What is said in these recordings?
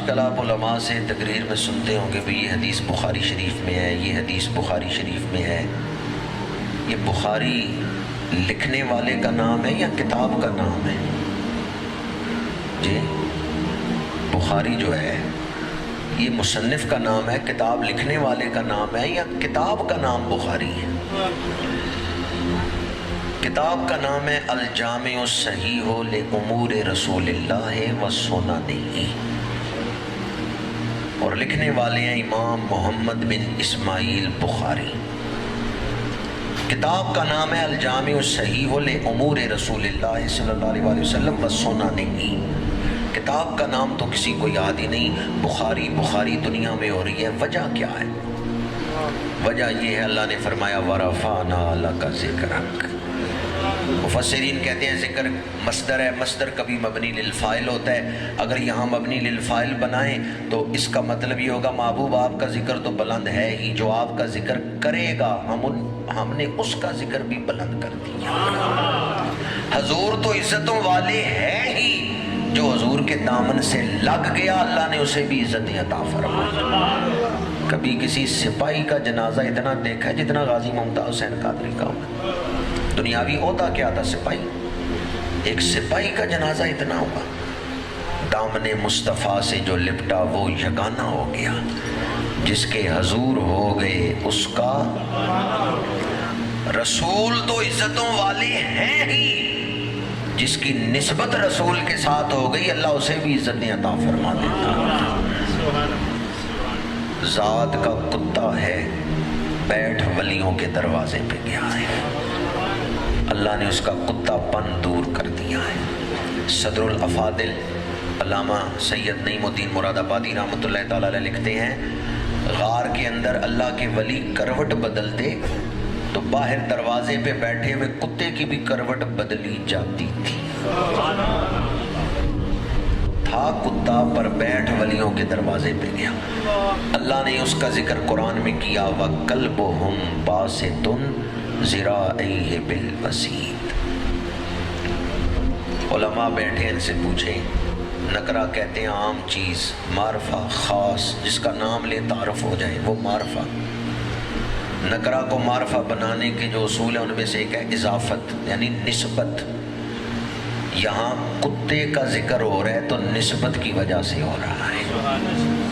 کل آپ علماء سے تقریر میں سنتے ہوں گے بھی یہ حدیث بخاری شریف میں ہے، یہ حدیث بخاری شریف میں ہے۔ یہ بخاری لکھنے والے کا نام ہے یا کتاب کا نام ہے؟ جی بخاری جو ہے یہ مصنف کا نام ہے، کتاب لکھنے والے کا نام ہے، یا کتاب کا نام بخاری ہے؟ کتاب کا نام ہے الجامع الصحیح لامور رسول اللہ و سننہ، اور لکھنے والے ہیں امام محمد بن اسماعیل بخاری۔ کتاب کا نام ہے الجامع الصحیح لامور رسول اللہ صلی اللہ علیہ وسلم و سننہ۔ کتاب کا نام تو کسی کو یاد ہی نہیں، بخاری بخاری دنیا میں ہو رہی ہے۔ وجہ کیا ہے؟ وجہ یہ ہے اللہ نے فرمایا وَرَفَعْنَا لَكَ ذِكْرَكَ۔ مفسرین کہتے ہیں ذکر مصدر ہے، مصدر کبھی مبنی للفاعل ہوتا ہے۔ اگر یہاں مبنی للفاعل بنائیں تو اس کا مطلب یہ ہوگا محبوب آپ کا ذکر تو بلند ہے ہی، جو آپ کا ذکر کرے گا ہم نے اس کا ذکر بھی بلند کر دیا۔ حضور تو عزتوں والے ہیں ہی، جو حضور کے دامن سے لگ گیا اللہ نے اسے بھی عزت عطا فرمائی۔ کبھی کسی سپاہی کا جنازہ اتنا دیکھا ہے جتنا غازی ممتاز حسین قادری کا ہوا؟ دنیاوی عہدہ کیا تھا سپاہی، ایک سپاہی کا جنازہ اتنا ہوا۔ دامن مصطفیٰ سے جو لپٹا وہ یگانہ ہو گیا، جس کے حضور ہو گئے اس کا رسول تو عزتوں والے ہیں ہی، جس کی نسبت رسول کے ساتھ ہو گئی اللہ اسے بھی عزت عطا فرما دیتا۔ ذات کا کتا ہے بیٹھ ولیوں کے دروازے پہ گیا ہے، اللہ نے اس کا کتا پن دور کر دیا ہے۔ صدر الافاضل علامہ سید نعیم الدین مراد آبادی رحمۃ اللہ تعالی علیہ لکھتے ہیں غار کے اندر اللہ کے ولی کروٹ بدلتے تو باہر دروازے پہ بیٹھے ہوئے کتے کی بھی کروٹ بدلی جاتی تھی۔ تھا کتا پر بیٹھ ولیوں کے دروازے پہ گیا، اللہ نے اس کا ذکر قرآن میں کیا وَقَلْبُهُمْ بَاسِطٌ ذِرَاعَیْہِ بِالْوَسِیدِ۔ علماء بیٹھے ان سے پوچھیں، نکرہ کہتے ہیں عام چیز، معرفہ خاص جس کا نام لے تعارف ہو جائے وہ معرفہ۔ نکرہ کو معرفہ بنانے کے جو اصول ہیں ان میں سے ایک ہے اضافت یعنی نسبت۔ یہاں کتے کا ذکر ہو رہا ہے تو نسبت کی وجہ سے ہو رہا ہے۔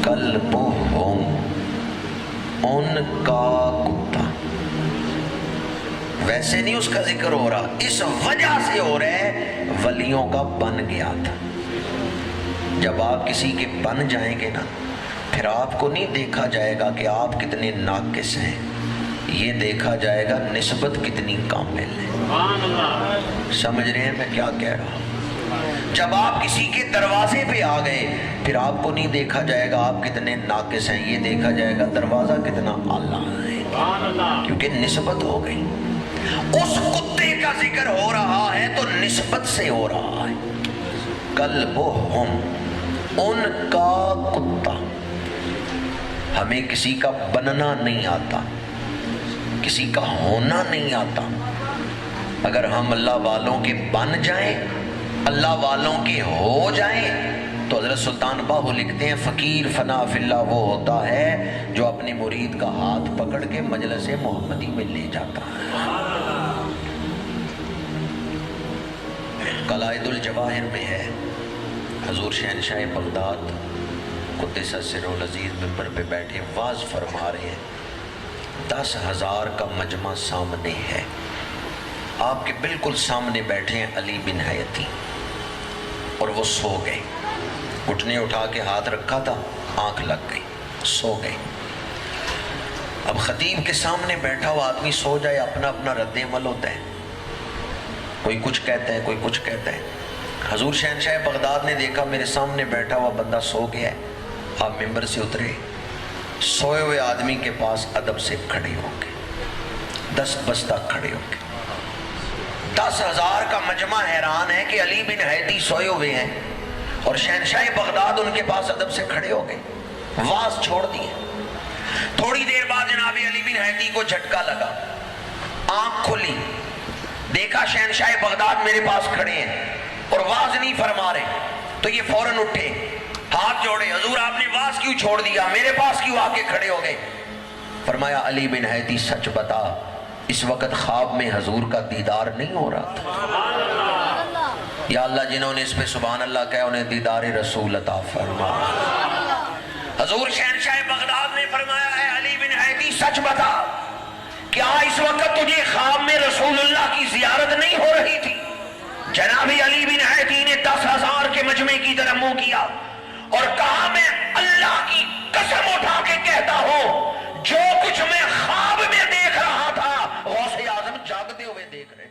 قلبہم، ان کا کتا، ویسے نہیں اس کا ذکر ہو رہا، اس وجہ سے ہو رہا ہے ولیوں کا بن گیا تھا۔ جب آپ کسی کے بن جائیں گے نا پھر آپ کو نہیں دیکھا جائے گا کہ آپ کتنے ناقص ہیں، یہ دیکھا جائے گا نسبت کتنی کامل ہے۔ سمجھ رہے ہیں میں کیا کہہ رہا ہوں؟ جب آپ کسی کے دروازے پہ آ گئے پھر آپ کو نہیں دیکھا جائے گا آپ کتنے ناقص ہیں، یہ دیکھا جائے گا دروازہ کتنا اعلیٰ ہے، کیونکہ نسبت ہو گئی۔ اس کتے کا ذکر ہو رہا ہے تو نسبت سے ہو رہا ہے۔ قلبہم، ان کا کتا۔ ہمیں کسی کا بننا نہیں آتا، کسی کا ہونا نہیں آتا۔ اگر ہم اللہ والوں کے بن جائیں، اللہ والوں کے ہو جائیں تو حضرت سلطان باہو لکھتے ہیں فقیر فنا فی اللہ وہ ہوتا ہے جو اپنے مرید کا ہاتھ پکڑ کے مجلس محمدی میں لے جاتا ہے۔ قلائد الجواہر میں ہے حضور شہنشاہ بغداد قدس سرہ العزیز منبر پہ بیٹھے واز فرما رہے ہیں، 10,000 کا مجمع سامنے ہے، آپ کے بالکل سامنے بیٹھے ہیں علی بن حیتی، اور وہ سو گئے، گھٹنے اٹھا کے ہاتھ رکھا تھا، آنکھ لگ گئی، سو گئے۔ اب خطیب کے سامنے بیٹھا ہوا آدمی سو جائے اپنا اپنا رد عمل ہوتا ہے، کوئی کچھ کہتا ہے کوئی کچھ کہتا ہے۔ حضور شہنشاہ بغداد نے دیکھا میرے سامنے بیٹھا ہوا بندہ سو گیا ہے، آپ ممبر سے اترے، سوئے ہوئے آدمی کے پاس ادب سے کھڑے ہو گئے، 10 بستہ کھڑے ہو گئے۔ 10,000 کا مجمع حیران ہے کہ علی بن حیتی سوئے ہوئے ہیں اور شہنشاہ بغداد ان کے پاس ادب سے کھڑے ہو گئے، واز چھوڑ دیے۔ تھوڑی دیر بعد جناب علی بن حیتی کو جھٹکا لگا، آنکھ کھلی، دیکھا شہنشاہ بغداد میرے پاس کھڑے ہیں اور واز نہیں فرما رہے، تو یہ فوراً اٹھے، ہاتھ جوڑے، حضور آپ نے واز کیوں چھوڑ دیا، میرے پاس کیوں آ کے کھڑے ہو گئے؟ فرمایا علی بن حیدی سچ بتا، اس وقت خواب میں حضور کا دیدار نہیں ہو رہا تھا۔ یا اللہ جنہوں نے اس پہ سبحان اللہ کہا انہیں دیدار رسول عطا فرما۔ حضور شہنشاہ بغداد نے فرمایا ہے علی بن حیدی سچ بتا، کیا اس وقت تجھے خواب میں رسول اللہ کی زیارت نہیں ہو رہی تھی؟ جناب علی بن حیدی نے 10,000 کے مجمع کی طرف منہ کیا اور کہا میں اللہ کی قسم اٹھا کے کہتا ہوں جو کچھ میں خواب میں دیکھ رہا تھا غوث اعظم جاگتے ہوئے دیکھ رہے۔